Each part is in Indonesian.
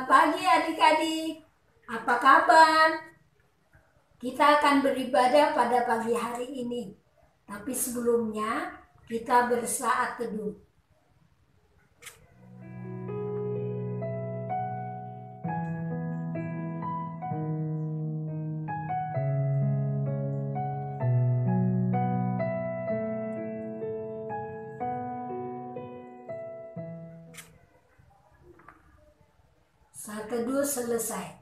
Selamat pagi adik-adik, apa kabar? Kita akan beribadah pada pagi hari ini. Tapi sebelumnya kita bersaat teduh. Saat teduh selesai,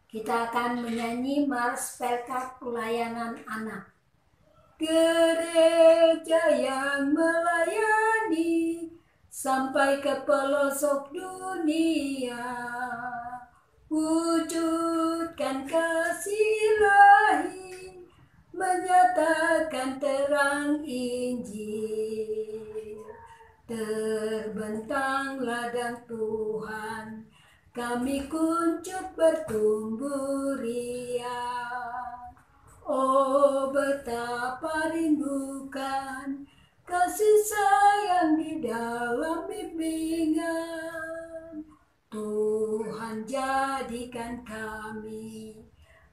kita akan menyanyi Mars Pelkat Pelayanan Anak. Gereja yang melayani sampai ke pelosok dunia, wujudkan kasih ilahi, menyatakan terang Injil. Terbentang ladang Tuhan, kami kuncup bertumbuh riang. Oh, betapa rindukan kasih sayang di dalam bimbingan. Tuhan jadikan kami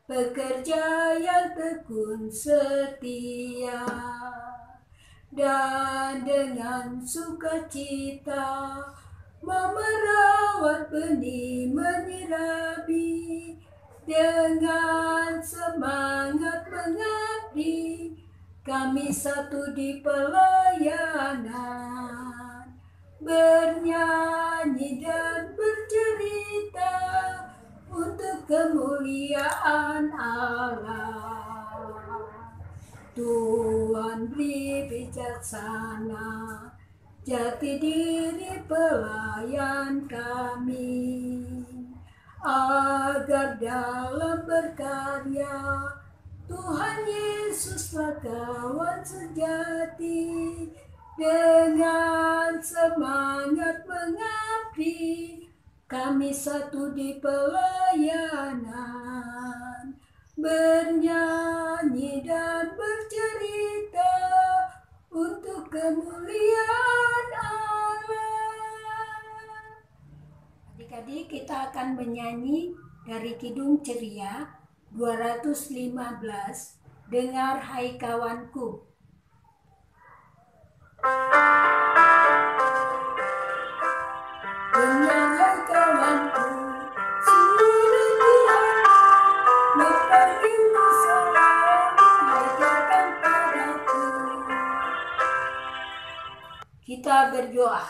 pekerja yang tekun setia, dan dengan sukacita merawat benih menyirabi, dengan semangat mengabdi, kami satu di pelayanan, bernyanyi dan bercerita untuk kemuliaan Allah. Tuhan beri bijaksana jati diri pelayan kami, agar dalam berkarya Tuhan Yesuslah kawan sejati. Dengan semangat mengabdi, kami satu di pelayanan, bernyanyi dan bercerita untuk kemuliaan Allah. Adik-adik, kita akan menyanyi dari Kidung Ceria 215, Dengar Hai Kawanku. Dengar hai kawanku, suruh Tuhan memanggilku selalu, ajarkan padaku. Kita berdoa.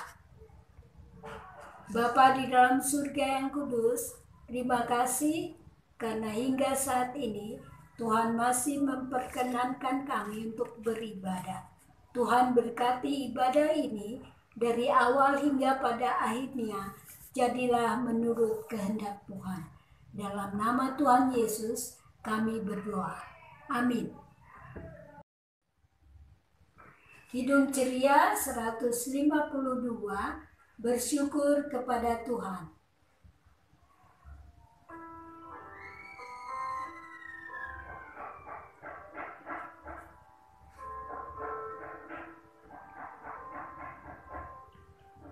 Bapa di dalam surga yang kudus, terima kasih karena hingga saat ini Tuhan masih memperkenankan kami untuk beribadah. Tuhan berkati ibadah ini dari awal hingga pada akhirnya, jadilah menurut kehendak Tuhan. Dalam nama Tuhan Yesus kami berdoa. Amin. Kidung Ceria 152, Bersyukur kepada Tuhan.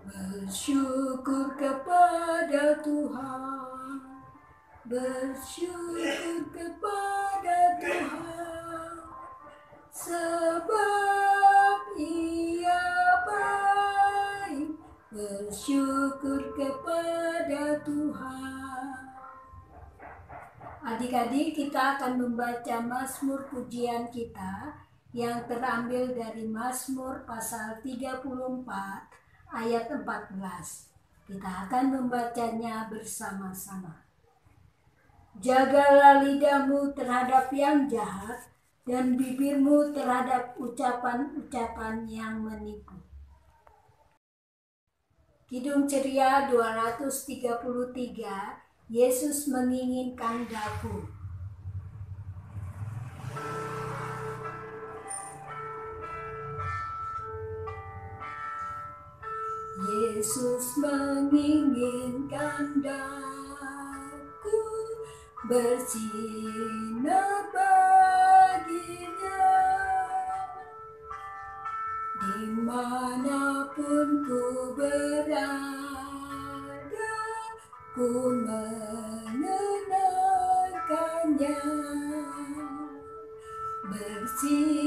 Bersyukur kepada Tuhan, bersyukur kepada Tuhan, sebab Ia baik. Bersyukur kepada Tuhan. Adik-adik, kita akan membaca Mazmur pujian kita yang terambil dari Mazmur pasal 34 ayat 14. Kita akan membacanya bersama-sama. Jagalah lidahmu terhadap yang jahat dan bibirmu terhadap ucapan-ucapan yang menipu. Kidung Ceria 233, Yesus menginginkan daku. Yesus menginginkan daku bersinar baginya, dimanapun ku berada, ku mengenangkannya. Bersinar,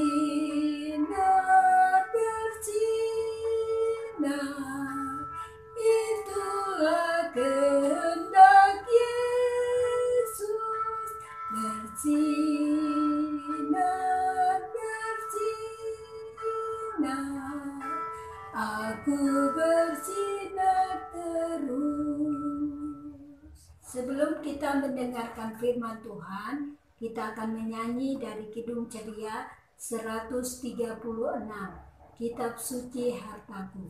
bersinar, itulah kehendak Yesus. Bersinar, bersinar, aku bersinar terus. Sebelum kita mendengarkan firman Tuhan, kita akan menyanyi dari Kidung Ceria 136, Kitab Suci Hartaku.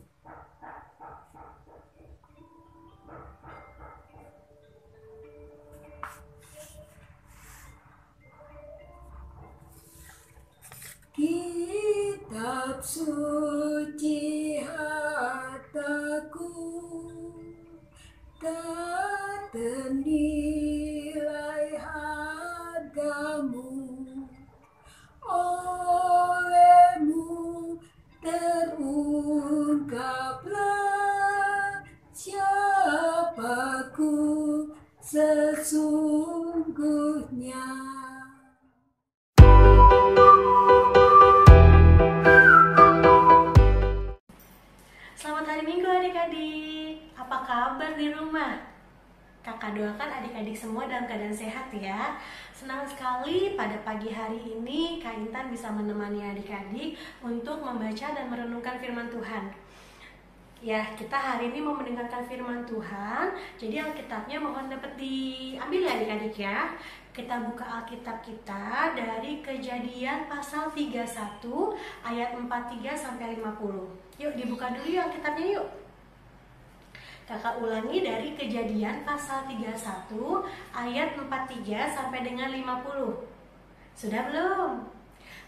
Kitab suci hartaku, tak ternilai hargamu, olehmu terungkaplah siapaku sesungguhnya. Selamat hari Minggu adik-adik. Apa kabar di rumah? Kakak doakan adik-adik semua dalam keadaan sehat ya. Senang sekali pada pagi hari ini Kak Intan bisa menemani adik-adik untuk membaca dan merenungkan firman Tuhan. Ya, kita hari ini mau mendengarkan firman Tuhan. Jadi Alkitabnya mohon dapat diambil ya adik-adik ya. Kita buka Alkitab kita dari Kejadian pasal 31 ayat 43 sampai 50. Yuk dibuka dulu yuk Alkitabnya yuk. Kakak ulangi dari Kejadian pasal 31 ayat 43 sampai dengan 50. Sudah belum?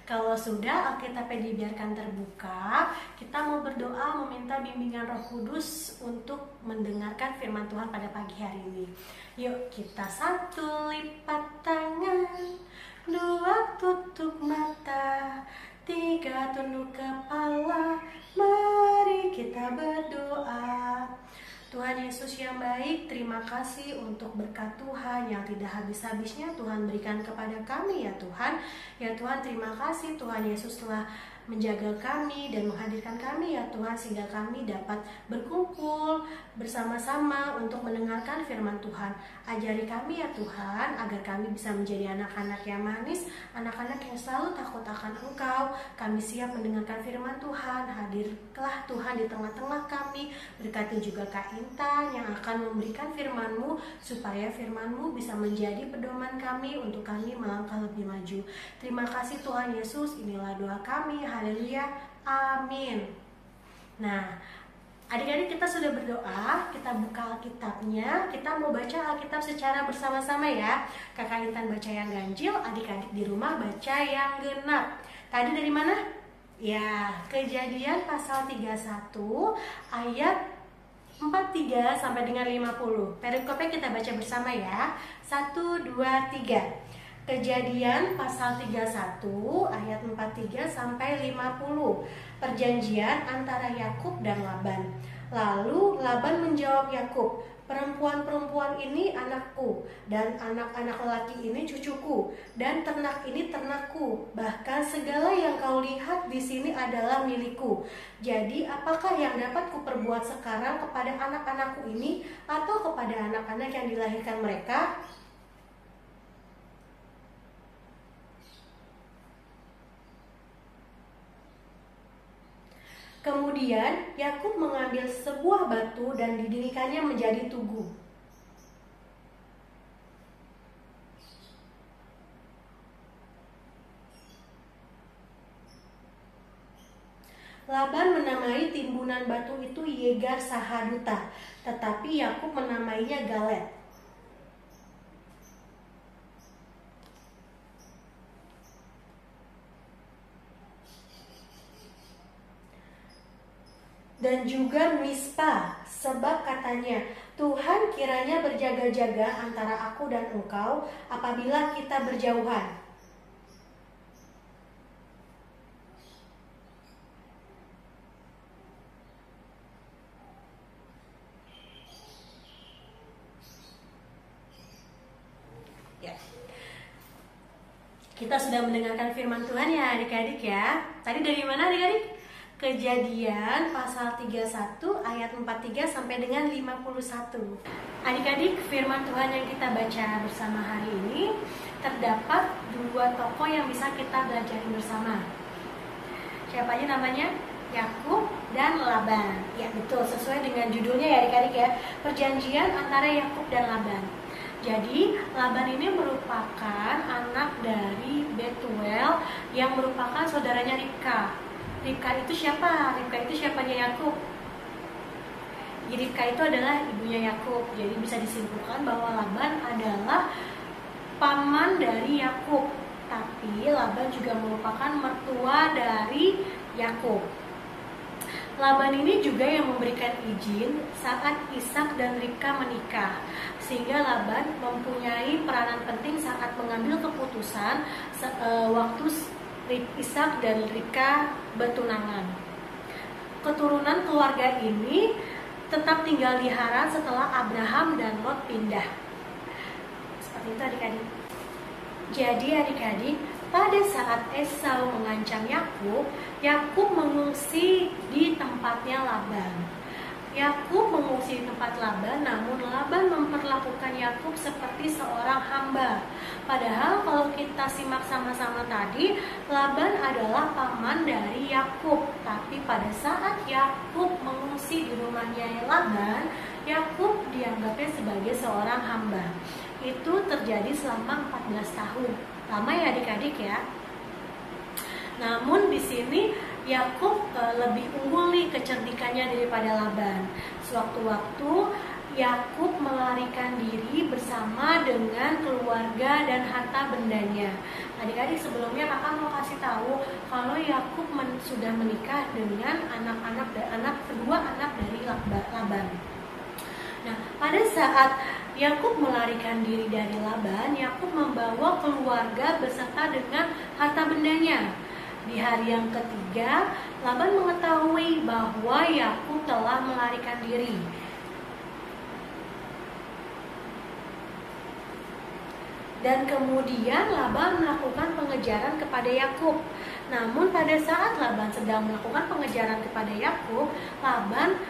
Kalau sudah, Alkitabnya dibiarkan terbuka. Kita mau berdoa meminta bimbingan Roh Kudus untuk mendengarkan firman Tuhan pada pagi hari ini. Yuk kita satu lipat tangan, dua tutup mata, tiga tunduk kepala. Mari kita berdoa. Tuhan Yesus yang baik, terima kasih untuk berkat Tuhan yang tidak habis-habisnya Tuhan berikan kepada kami ya Tuhan. Ya Tuhan, terima kasih Tuhan Yesus telah menjaga kami dan menghadirkan kami ya Tuhan, sehingga kami dapat berkumpul bersama-sama untuk mendengarkan firman Tuhan. Ajari kami ya Tuhan, agar kami bisa menjadi anak-anak yang manis, anak-anak yang selalu takut akan Engkau. Kami siap mendengarkan firman Tuhan. Hadirlah Tuhan di tengah-tengah kami. Berkati juga Kak Intan yang akan memberikan firman-Mu, supaya firman-Mu bisa menjadi pedoman kami untuk kami melangkah lebih maju. Terima kasih Tuhan Yesus, inilah doa kami. Haleluya, amin. Nah, adik-adik kita sudah berdoa, kita buka Alkitabnya, kita mau baca Alkitab secara bersama-sama ya. Kakak Intan baca yang ganjil, adik-adik di rumah baca yang genap. Tadi dari mana? Ya, Kejadian pasal 31 ayat 43 sampai dengan 50. Perikopnya kita baca bersama ya. 1, 2, 3. Kejadian pasal 31 ayat 43 sampai 50. Perjanjian antara Yakub dan Laban. Lalu Laban menjawab Yakub, perempuan-perempuan ini anakku, dan anak-anak lelaki ini cucuku, dan ternak ini ternakku. Bahkan segala yang kau lihat di sini adalah milikku. Jadi apakah yang dapat kuperbuat sekarang kepada anak-anakku ini atau kepada anak-anak yang dilahirkan mereka? Kemudian Yakub mengambil sebuah batu dan didirikannya menjadi tugu. Laban menamai timbunan batu itu Yegar Sahaduta, tetapi Yakub menamainya Galet. Dan juga Mispa, sebab katanya, Tuhan kiranya berjaga-jaga antara aku dan engkau apabila kita berjauhan. Ya. Kita sudah mendengarkan firman Tuhan ya adik-adik ya. Tadi dari mana adik-adik? Kejadian pasal 31 ayat 43 sampai dengan 51. Adik-adik, firman Tuhan yang kita baca bersama hari ini terdapat dua tokoh yang bisa kita belajar bersama. Siapa aja namanya? Yakub dan Laban. Ya betul, sesuai dengan judulnya ya adik-adik ya. Perjanjian antara Yakub dan Laban. Jadi Laban ini merupakan anak dari Betuel yang merupakan saudaranya Ribka. Ribka itu siapa? Ribka itu siapanya Yakub? Ribka itu adalah ibunya Yakub. Jadi bisa disimpulkan bahwa Laban adalah paman dari Yakub. Tapi Laban juga merupakan mertua dari Yakub. Laban ini juga yang memberikan izin saat Ishak dan Ribka menikah, sehingga Laban mempunyai peranan penting saat mengambil keputusan waktu Ishak dan Ribka bertunangan. Keturunan keluarga ini tetap tinggal di Haran setelah Abraham dan Lot pindah. Seperti itu adik-adik. Jadi adik-adik, pada saat Esau mengancam Yakub, Yakub mengungsi di tempatnya Laban. Yakub mengungsi di tempat Laban, namun Laban memperlakukan Yakub seperti seorang hamba. Padahal kalau kita simak sama-sama tadi, Laban adalah paman dari Yakub. Tapi pada saat Yakub mengungsi di rumahnya Laban, Yakub dianggapnya sebagai seorang hamba. Itu terjadi selama 14 tahun. Lama ya adik-adik ya. Namun di sini Yakub lebih unggul nih kecerdikannya daripada Laban. Sewaktu-waktu Yakub melarikan diri bersama dengan keluarga dan harta bendanya. Adik-adik, sebelumnya kakak mau kasih tahu kalau Yakub sudah menikah dengan kedua anak dari Laban. Nah, pada saat Yakub melarikan diri dari Laban, Yakub membawa keluarga beserta dengan harta bendanya. Di hari yang ketiga, Laban mengetahui bahwa Yakub telah melarikan diri. Dan kemudian Laban melakukan pengejaran kepada Yakub. Namun pada saat Laban sedang melakukan pengejaran kepada Yakub, Laban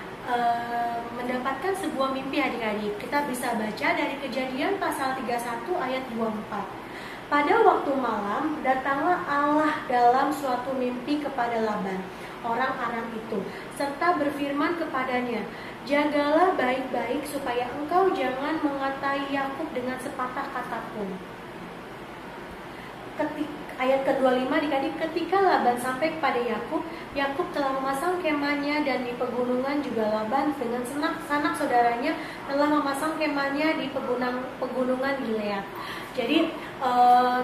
mendapatkan sebuah mimpi adik-adik. Kita bisa baca dari Kejadian pasal 31 ayat 24. Pada waktu malam, datanglah Allah dalam suatu mimpi kepada Laban, orang Aram itu, serta berfirman kepadanya, "Jagalah baik-baik supaya engkau jangan mengatai Yakub dengan sepatah kata pun." Ayat ke-25 adik-adik, ketika Laban sampai kepada Yakub, Yakub telah memasang kemahnya, dan di pegunungan juga Laban dengan sanak saudaranya telah memasang kemahnya di pegunungan Gilead. Jadi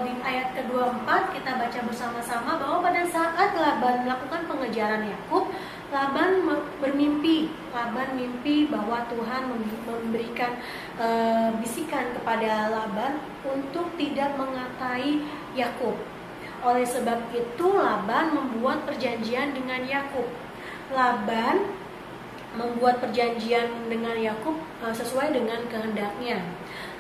di ayat ke-24 kita baca bersama-sama bahwa pada saat Laban melakukan pengejaran Yakub, Laban bermimpi. Laban mimpi bahwa Tuhan memberikan bisikan kepada Laban untuk tidak mengatai Yakub. Oleh sebab itu Laban membuat perjanjian dengan Yakub. Laban membuat perjanjian dengan Yakub sesuai dengan kehendaknya.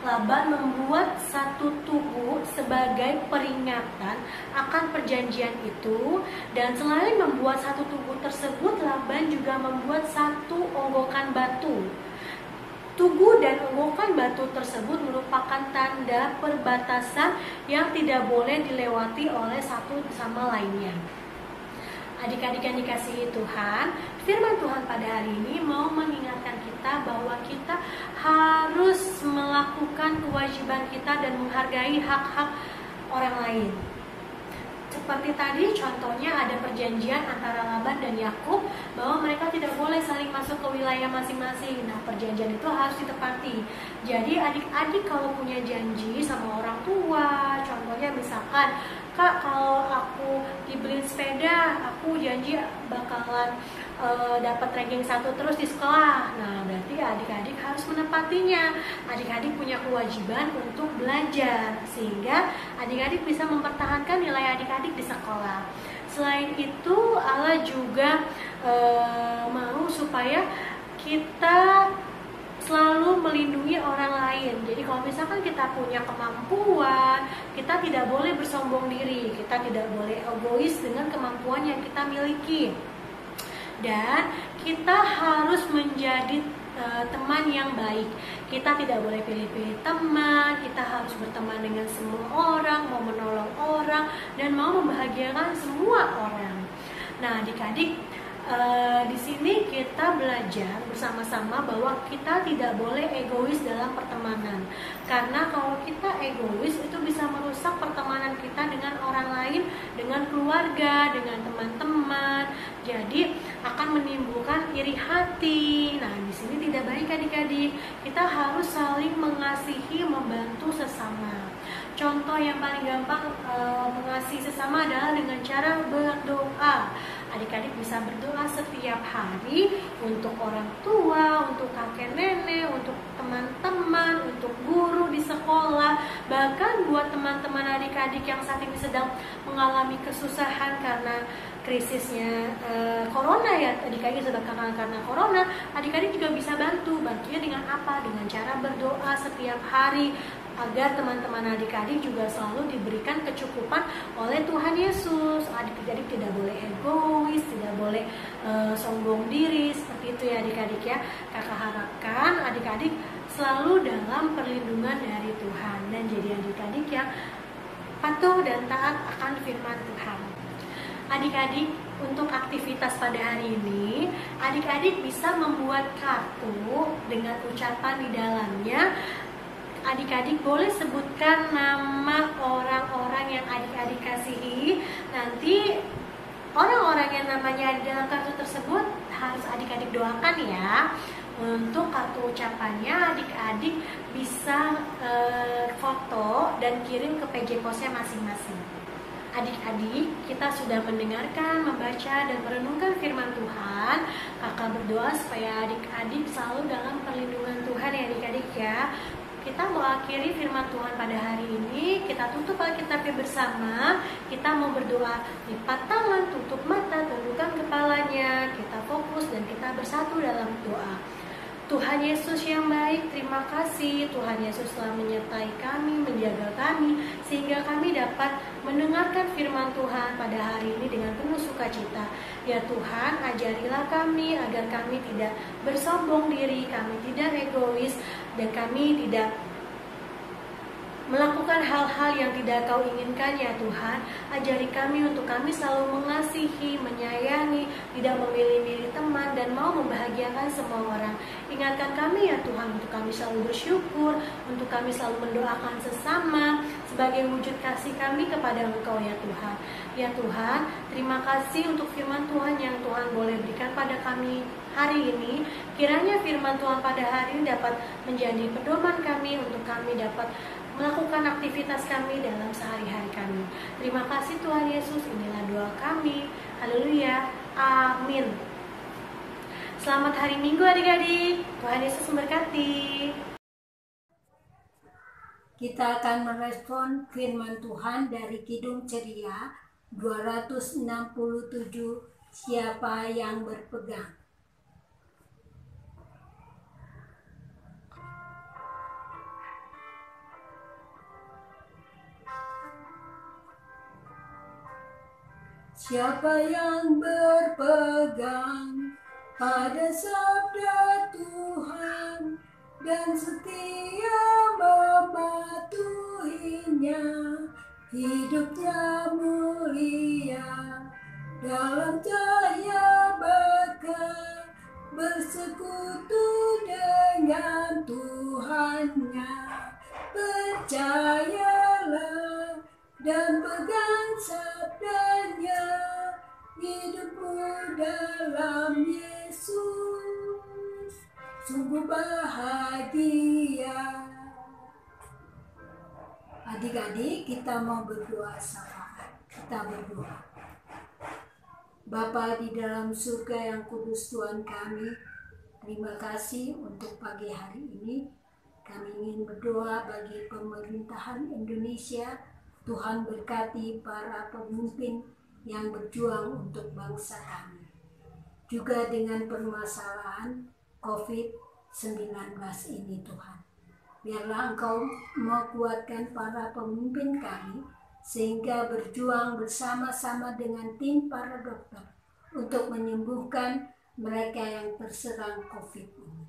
Laban membuat satu tugu sebagai peringatan akan perjanjian itu, dan selain membuat satu tugu tersebut, Laban juga membuat satu onggokan batu. Tugu dan onggokan batu tersebut merupakan tanda perbatasan yang tidak boleh dilewati oleh satu sama lainnya. Adik-adik yang dikasihi Tuhan, firman Tuhan pada hari ini mau mengingatkan kita bahwa kita harus melakukan kewajiban kita dan menghargai hak-hak orang lain. Seperti tadi contohnya ada perjanjian antara Laban dan Yakub bahwa mereka tidak boleh saling masuk ke wilayah masing-masing. Nah, perjanjian itu harus ditepati. Jadi adik-adik kalau punya janji sama orang tua, contohnya misalkan, "Kak, kalau aku dibeliin sepeda, aku janji bakalan dapat ranking 1 terus di sekolah." Nah, berarti adik-adik harus menepatinya. Adik-adik punya kewajiban untuk belajar sehingga adik-adik bisa mempertahankan nilai adik-adik di sekolah. Selain itu, Allah juga mau supaya kita selalu melindungi orang lain. Jadi kalau misalkan kita punya kemampuan, kita tidak boleh bersombong diri, kita tidak boleh egois dengan kemampuan yang kita miliki. Dan kita harus menjadi teman yang baik. Kita tidak boleh pilih-pilih teman, kita harus berteman dengan semua orang, mau menolong orang, dan mau membahagiakan semua orang. Nah, adik-adik, di sini kita belajar bersama-sama bahwa kita tidak boleh egois dalam pertemanan. Karena kalau kita egois itu bisa merusak pertemanan kita dengan orang lain, dengan keluarga, dengan teman-teman. Jadi akan menimbulkan iri hati. Nah, di sini tidak baik adik-adik. Kita harus saling mengasihi, membantu sesama. Contoh yang paling gampang mengasihi sesama adalah dengan cara berdoa. Adik-adik bisa berdoa setiap hari untuk orang tua, untuk kakek nenek, untuk teman-teman, untuk guru di sekolah, bahkan buat teman-teman adik-adik yang saat ini sedang mengalami kesusahan karena krisisnya corona ya, adik-adik sedang karena corona, adik-adik juga bisa bantunya dengan apa? Dengan cara berdoa setiap hari, agar teman-teman adik-adik juga selalu diberikan kecukupan oleh Tuhan Yesus. Adik-adik tidak boleh egois, tidak boleh sombong diri, seperti itu ya adik-adik ya. Kakak harapkan adik-adik selalu dalam perlindungan dari Tuhan dan jadi adik-adik yang patuh dan taat akan firman Tuhan. Adik-adik, untuk aktivitas pada hari ini, adik-adik bisa membuat kartu dengan ucapan di dalamnya. Adik-adik boleh sebutkan nama orang-orang yang adik-adik kasihi. Nanti orang-orang yang namanya ada dalam kartu tersebut harus adik-adik doakan ya. Untuk kartu ucapannya adik-adik bisa foto dan kirim ke PJ Posnya masing-masing. Adik-adik, kita sudah mendengarkan, membaca, dan merenungkan firman Tuhan. Kakak berdoa supaya adik-adik selalu dalam perlindungan Tuhan ya adik-adik ya. Kita mau akhiri firman Tuhan pada hari ini. Kita tutup Alkitabnya bersama. Kita mau berdoa, lipat tangan, tutup mata, tundukkan kepalanya. Kita fokus dan kita bersatu dalam doa. Tuhan Yesus yang baik, terima kasih. Tuhan Yesus telah menyertai kami, menjaga kami, sehingga kami dapat mendengarkan firman Tuhan pada hari ini dengan penuh sukacita. Ya Tuhan, ajarilah kami agar kami tidak bersombong diri, kami tidak egois, dan kami tidak melakukan hal-hal yang tidak Kau inginkan ya Tuhan. Ajari kami untuk kami selalu mengasihi, menyayangi, tidak memilih-milih teman, dan mau membahagiakan semua orang. Ingatkan kami ya Tuhan untuk kami selalu bersyukur, untuk kami selalu mendoakan sesama sebagai wujud kasih kami kepada Engkau ya Tuhan. Ya Tuhan, terima kasih untuk firman Tuhan yang Tuhan boleh berikan pada kami hari ini. Kiranya firman Tuhan pada hari ini dapat menjadi pedoman kami untuk kami dapat melakukan aktivitas kami dalam sehari-hari kami. Terima kasih Tuhan Yesus, inilah doa kami. Haleluya, amin. Selamat hari Minggu adik-adik. Tuhan Yesus memberkati. Kita akan merespon firman Tuhan dari Kidung Ceria 267, siapa yang berpegang. Siapa yang berpegang pada sabda Tuhan dan setia mematuhinya, hidupnya mulia dalam cahaya berkah, bersekutu dengan Tuhannya. Percayalah dan pegang sabdanya, hidupmu dalam Yesus sungguh bahagia. Adik-adik, kita mau berdoa sama. Kita berdoa. Bapa di dalam surga yang kudus Tuhan kami, terima kasih untuk pagi hari ini. Kami ingin berdoa bagi pemerintahan Indonesia. Tuhan berkati para pemimpin yang berjuang untuk bangsa kami. Juga dengan permasalahan COVID-19 ini Tuhan. Biarlah Engkau menguatkan para pemimpin kami, sehingga berjuang bersama-sama dengan tim para dokter untuk menyembuhkan mereka yang terserang COVID ini.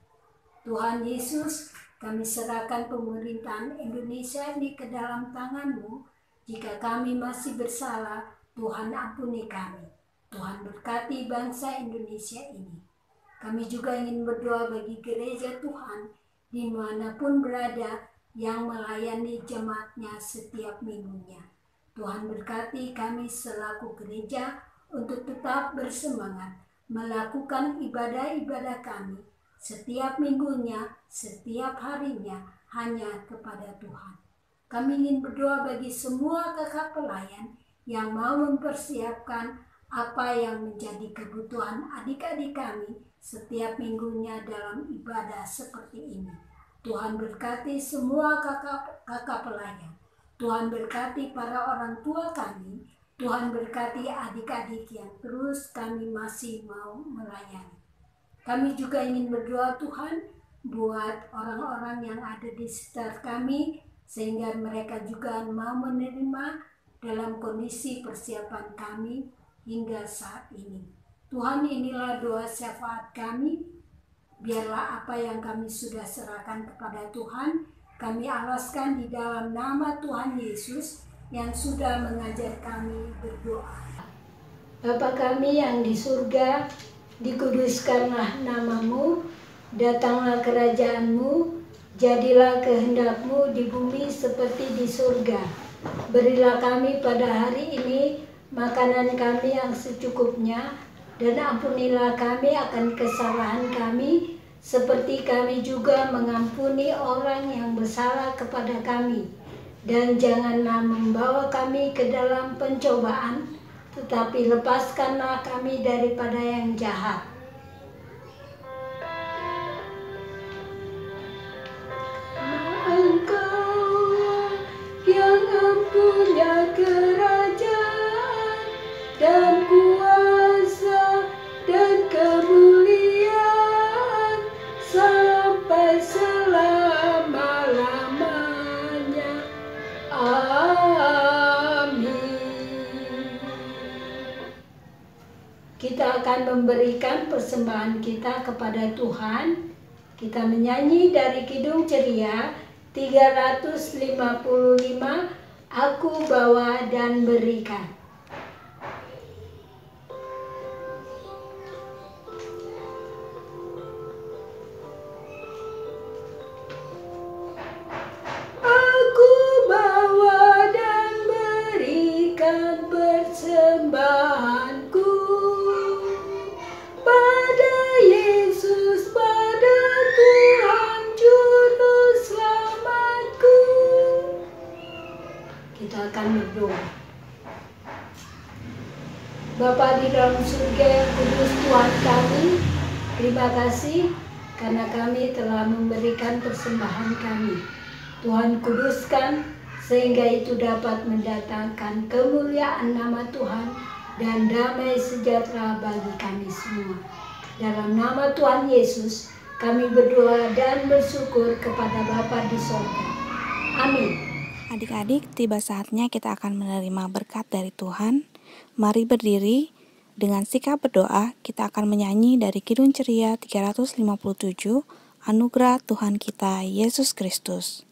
Tuhan Yesus, kami serahkan pemerintahan Indonesia ini ke dalam tangan-Mu. Jika kami masih bersalah, Tuhan ampuni kami. Tuhan berkati bangsa Indonesia ini. Kami juga ingin berdoa bagi gereja Tuhan dimanapun berada yang melayani jemaatnya setiap minggunya. Tuhan berkati kami selaku gereja untuk tetap bersemangat melakukan ibadah-ibadah kami setiap minggunya, setiap harinya hanya kepada Tuhan. Kami ingin berdoa bagi semua kakak pelayan yang mau mempersiapkan apa yang menjadi kebutuhan adik-adik kami setiap minggunya dalam ibadah seperti ini. Tuhan berkati semua kakak pelayan. Tuhan berkati para orang tua kami. Tuhan berkati adik-adik yang terus kami masih mau melayani. Kami juga ingin berdoa Tuhan buat orang-orang yang ada di sekitar kami, sehingga mereka juga mau menerima dalam kondisi persiapan kami hingga saat ini. Tuhan, inilah doa syafaat kami. Biarlah apa yang kami sudah serahkan kepada Tuhan, kami alaskan di dalam nama Tuhan Yesus yang sudah mengajar kami berdoa. Bapa kami yang di surga, dikuduskanlah nama-Mu, datanglah kerajaan-Mu, jadilah kehendak-Mu di bumi seperti di surga. Berilah kami pada hari ini makanan kami yang secukupnya, dan ampunilah kami akan kesalahan kami, seperti kami juga mengampuni orang yang bersalah kepada kami. Dan janganlah membawa kami ke dalam pencobaan, tetapi lepaskanlah kami daripada yang jahat. Engkau yang mempunyai kerajaan dan kuasa dan kemuliaan sampai selama-lamanya. Amin. Kita akan memberikan persembahan kita kepada Tuhan. Kita menyanyi dari Kidung Ceria 355, Aku bawa dan berikan. Aku bawa dan berikan persembahanku pada Yesus, pada Tuhan Juru Selamatku. Kita akan berdoa. Bapa di dalam surga yang kudus, Tuhan kami, terima kasih karena kami telah memberikan persembahan kami. Tuhan kuduskan sehingga itu dapat mendatangkan kemuliaan nama Tuhan dan damai sejahtera bagi kami semua. Dalam nama Tuhan Yesus, kami berdoa dan bersyukur kepada Bapa di sorga. Amin. Adik-adik, tiba saatnya kita akan menerima berkat dari Tuhan. Mari berdiri. Dengan sikap berdoa, kita akan menyanyi dari Kidung Ceria 357, Anugerah Tuhan kita Yesus Kristus.